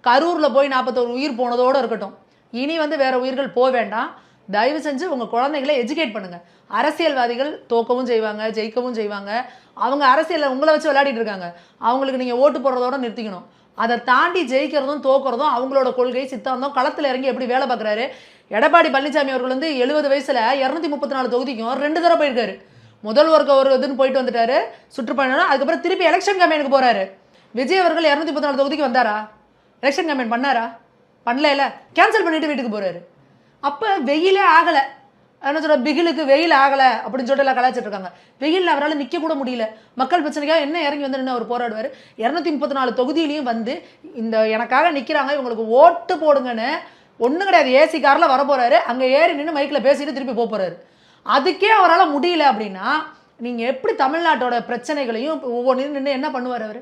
கரூரில் போய் 41 உயிர் போனதோடு இருக்கட்டும். இனி வந்து வேற உயிர்கள் போக வேண்டாம். தயவு செஞ்சு உங்கள் குழந்தைகளை எஜுகேட் பண்ணுங்க. அரசியல்வாதிகள் தோக்கவும் செய்வாங்க, ஜெயிக்கவும் செய்வாங்க. அவங்க அரசியலில் உங்களை வச்சு விளையாடிட்டு இருக்காங்க. அவங்களுக்கு நீங்கள் ஓட்டு போடுறதோட நிறுத்திக்கணும். அதை தாண்டி ஜெயிக்கிறதும் தோக்கிறதும் அவங்களோட கொள்கை சித்தாந்தம். களத்தில் இறங்கி எப்படி வேலை பார்க்குறாரு. எடப்பாடி பழனிசாமி அவர்கள் வந்து 70 வயசுல 234 தொகுதிக்கும் 2 தடவை போயிருக்காரு. முதல் ஒரு இதுன்னு போயிட்டு வந்துட்டாரு சுற்றுப்பயணம். அதுக்கப்புறம் திருப்பி எலெக்ஷன் கம்பெயினுக்கு போறாரு. விஜய் அவர்கள் 234 தொகுதிக்கு வந்தாரா? எலெக்ஷன் கம்பெயின் பண்ணாரா? பண்ணல. கேன்சல் பண்ணிட்டு வீட்டுக்கு போறாரு. அப்போ வெயிலே ஆகலை. என்ன சொல்ற, பிகிலுக்கு வெயில் ஆகலை அப்படின்னு சொல்லிட்டு எல்லாம் கலாச்சிட்டு இருக்காங்க. வெயிலில் அவரால் நிற்க கூட முடியல. மக்கள் பிரச்சனைக்காக என்ன இறங்கி வந்து அவர் போராடுவார். 234 தொகுதியிலையும் வந்து இந்த எனக்காக நிற்கிறாங்க, இவங்களுக்கு ஓட்டு போடுங்கன்னு ஒன்றும் கிடையாது. ஏசி காரில் வர போகிறாரு. அங்கே ஏறி நின்று மைக்கில் பேசிட்டு திருப்பி போகிறாரு. அதுக்கே அவரால் முடியல அப்படின்னா நீங்கள் எப்படி தமிழ்நாட்டோட பிரச்சனைகளையும் ஒவ்வொன்றும் நின்று என்ன பண்ணுவார் அவர்?